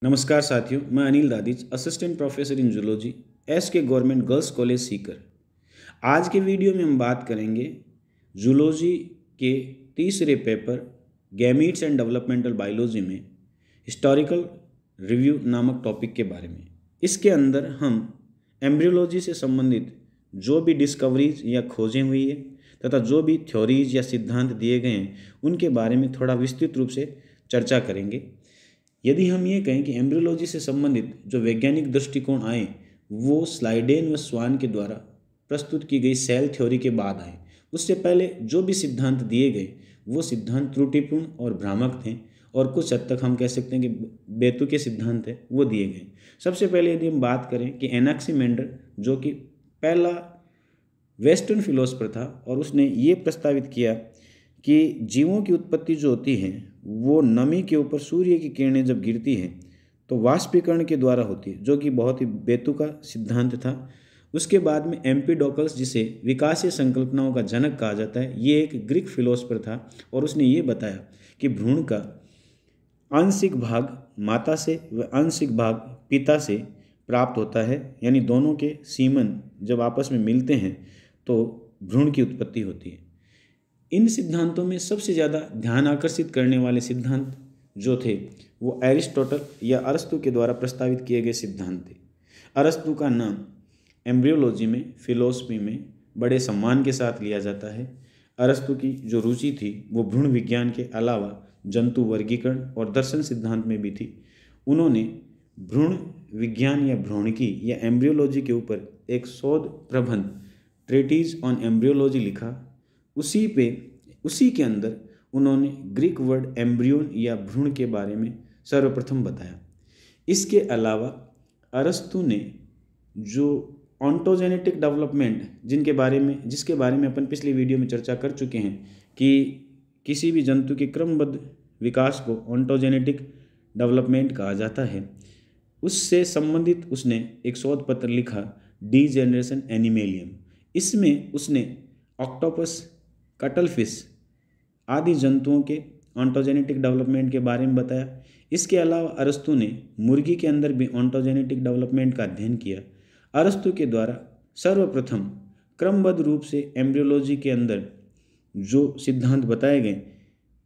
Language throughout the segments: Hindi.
नमस्कार साथियों, मैं अनिल दादिज, assistant professor in zoology, SK government girls college Sikar. आज के वीडियो में हम बात करेंगे जूलॉजी के तीसरे paper gametes and developmental biology में हिस्टोरिकल रिव्यू नामक टॉपिक के बारे में। इसके अंदर हम एम्ब्रियोलॉजी से संबंधित जो भी डिस्कवरीज या खोजें हुई है तथा जो भी थ्योरीज या सिद्धांत दिए गए हैं उनके बारे में थोड़ा विस्तृत रूप से चर्चा करेंगे। यदि हम ये कहें कि एम्ब्रियोलॉजी से संबंधित जो वैज्ञानिक दृष्टिकोण आए वो स्लाइडेन व स्वान के द्वारा प्रस्तुत की गई सेल थ्योरी के बाद आए, उससे पहले जो भी सिद्धांत दिए गए वो सिद्धांत त्रुटिपूर्ण और भ्रामक थे और कुछ हद तक हम कह सकते हैं कि बेतुके सिद्धांत है वो दिए गए। सबसे पहले यदि हम बात करें कि एनाक्सीमेंडर जो कि पहला वेस्टर्न फिलोसफर था और उसने ये प्रस्तावित किया कि जीवों की उत्पत्ति जो होती है वो नमी के ऊपर सूर्य की किरणें जब गिरती हैं तो वाष्पीकरण के द्वारा होती है, जो कि बहुत ही बेतुका सिद्धांत था। उसके बाद में एम्पिडोकल्स, जिसे विकासीय संकल्पनाओं का जनक कहा जाता है, ये एक ग्रीक फिलोसफर था और उसने ये बताया कि भ्रूण का आंशिक भाग माता से व आंशिक भाग पिता से प्राप्त होता है, यानी दोनों के सीमन जब आपस में मिलते हैं तो भ्रूण की उत्पत्ति होती है। इन सिद्धांतों में सबसे ज़्यादा ध्यान आकर्षित करने वाले सिद्धांत जो थे वो एरिस्टोटल या अरस्तु के द्वारा प्रस्तावित किए गए सिद्धांत थे। अरस्तु का नाम एम्ब्रियोलॉजी में, फिलोसफी में बड़े सम्मान के साथ लिया जाता है। अरस्तु की जो रुचि थी वो भ्रूण विज्ञान के अलावा जंतु वर्गीकरण और दर्शन सिद्धांत में भी थी। उन्होंने भ्रूण विज्ञान या भ्रूणिकी या एम्ब्रियोलॉजी के ऊपर एक शोध प्रबंध ट्रेटीज ऑन एम्ब्रियोलॉजी लिखा। उसी के अंदर उन्होंने ग्रीक वर्ड एम्ब्रियोन या भ्रूण के बारे में सर्वप्रथम बताया। इसके अलावा अरस्तु ने जो ऑन्टोजेनेटिक डेवलपमेंट जिसके बारे में अपन पिछली वीडियो में चर्चा कर चुके हैं कि किसी भी जंतु के क्रमबद्ध विकास को ऑन्टोजेनेटिक डेवलपमेंट कहा जाता है, उससे संबंधित उसने एक शोध पत्र लिखा, डीजेनरेशन एनिमेलियम। इसमें उसने ऑक्टोपस, कटलफिश आदि जंतुओं के ऑन्टोजेनेटिक डेवलपमेंट के बारे में बताया। इसके अलावा अरस्तु ने मुर्गी के अंदर भी ऑन्टोजेनेटिक डेवलपमेंट का अध्ययन किया। अरस्तु के द्वारा सर्वप्रथम क्रमबद्ध रूप से एम्ब्रियोलॉजी के अंदर जो सिद्धांत बताए गए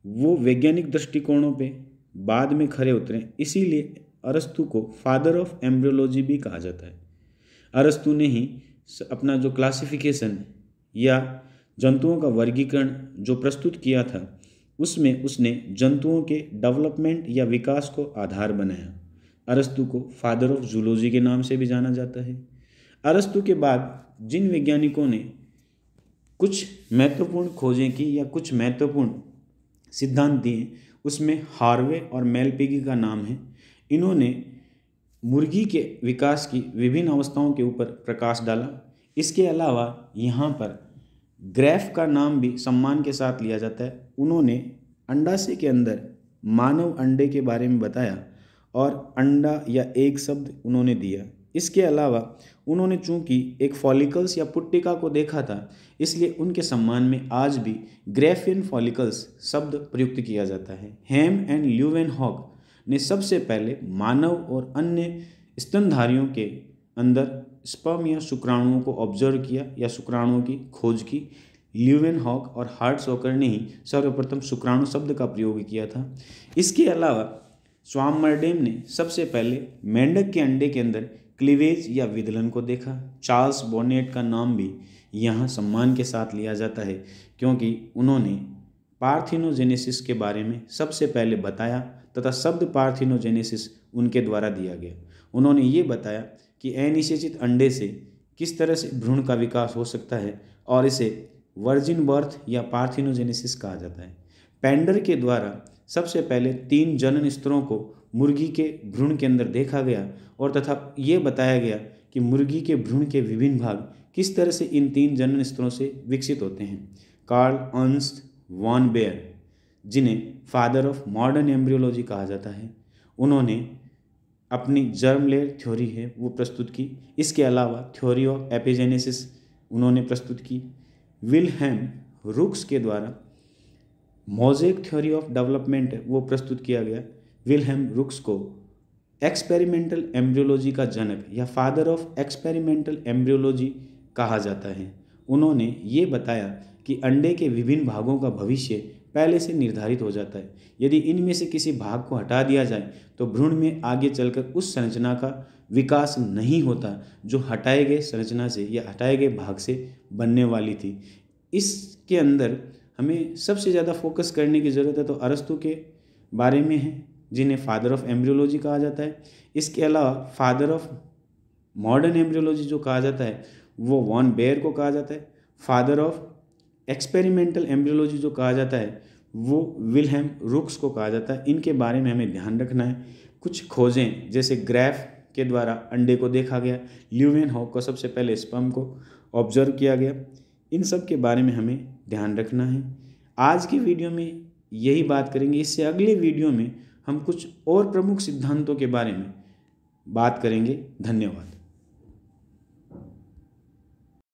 वो वैज्ञानिक दृष्टिकोणों पे बाद में खरे उतरे, इसीलिए अरस्तु को फादर ऑफ एम्ब्रियोलॉजी भी कहा जाता है। अरस्तु ने ही अपना जो क्लासिफिकेशन या जंतुओं का वर्गीकरण जो प्रस्तुत किया था उसमें उसने जंतुओं के डेवलपमेंट या विकास को आधार बनाया। अरस्तु को फादर ऑफ जूलॉजी के नाम से भी जाना जाता है। अरस्तु के बाद जिन वैज्ञानिकों ने कुछ महत्वपूर्ण खोजें की या कुछ महत्वपूर्ण सिद्धांत दिए उसमें हार्वे और मेलपिगी का नाम है। इन्होंने मुर्गी के विकास की विभिन्न अवस्थाओं के ऊपर प्रकाश डाला। इसके अलावा यहाँ पर ग्रेफ का नाम भी सम्मान के साथ लिया जाता है। उन्होंने अंडाशय के अंदर मानव अंडे के बारे में बताया और अंडा या एग शब्द उन्होंने दिया। इसके अलावा उन्होंने चूंकि एक फॉलिकल्स या पुट्टिका को देखा था, इसलिए उनके सम्मान में आज भी ग्रेफियन फॉलिकल्स शब्द प्रयुक्त किया जाता है। हेम एंड ल्यूवेनहॉक ने सबसे पहले मानव और अन्य स्तनधारियों के अंदर स्पर्म या शुक्राणुओं को ऑब्जर्व किया या शुक्राणुओं की खोज की। ल्यूवेनहॉक और हार्ट्सहॉकर ने ही सर्वप्रथम शुक्राणु शब्द का प्रयोग किया था। इसके अलावा स्वाममर्डेम ने सबसे पहले मेंढक के अंडे के अंदर क्लीवेज या विदलन को देखा। चार्ल्स बोनेट का नाम भी यहाँ सम्मान के साथ लिया जाता है क्योंकि उन्होंने पार्थिनोजेनेसिस के बारे में सबसे पहले बताया तथा शब्द पार्थिनोजेनेसिस उनके द्वारा दिया गया। उन्होंने ये बताया कि अनिषेचित अंडे से किस तरह से भ्रूण का विकास हो सकता है और इसे वर्जिन बर्थ या पार्थिनोजेनेसिस कहा जाता है। पेंडर के द्वारा सबसे पहले 3 जनन स्तरों को मुर्गी के भ्रूण के अंदर देखा गया और तथा ये बताया गया कि मुर्गी के भ्रूण के विभिन्न भाग किस तरह से इन 3 जनन स्तरों से विकसित होते हैं। कार्ल अर्न्स्ट वॉन बेयर, जिन्हें फादर ऑफ मॉडर्न एम्ब्रियोलॉजी कहा जाता है, उन्होंने अपनी जर्म लेयर थ्योरी है वो प्रस्तुत की। इसके अलावा थ्योरी ऑफ एपिजेनेसिस उन्होंने प्रस्तुत की। विल्हेम रुक्स के द्वारा मोज़ेक थ्योरी ऑफ डेवलपमेंट वो प्रस्तुत किया गया। विल्हेम रुक्स को एक्सपेरिमेंटल एम्ब्रियोलॉजी का जनक या फादर ऑफ एक्सपेरिमेंटल एम्ब्रियोलॉजी कहा जाता है। उन्होंने ये बताया कि अंडे के विभिन्न भागों का भविष्य पहले से निर्धारित हो जाता है। यदि इनमें से किसी भाग को हटा दिया जाए तो भ्रूण में आगे चलकर उस संरचना का विकास नहीं होता जो हटाए गए संरचना से या हटाए गए भाग से बनने वाली थी। इसके अंदर हमें सबसे ज़्यादा फोकस करने की ज़रूरत है तो अरस्तु के बारे में है, जिन्हें फादर ऑफ एम्ब्रियोलॉजी कहा जाता है। इसके अलावा फादर ऑफ मॉडर्न एम्ब्रियोलॉजी जो कहा जाता है वो वॉन बेयर को कहा जाता है। फादर ऑफ एक्सपेरिमेंटल एम्ब्रियोलॉजी जो कहा जाता है वो विल्हेम रुक्स को कहा जाता है। इनके बारे में हमें ध्यान रखना है। कुछ खोजें जैसे ग्रैफ के द्वारा अंडे को देखा गया, ल्यूवेनहॉक को सबसे पहले स्पर्म को ऑब्जर्व किया गया, इन सब के बारे में हमें ध्यान रखना है। आज की वीडियो में यही बात करेंगे। इससे अगले वीडियो में हम कुछ और प्रमुख सिद्धांतों के बारे में बात करेंगे। धन्यवाद।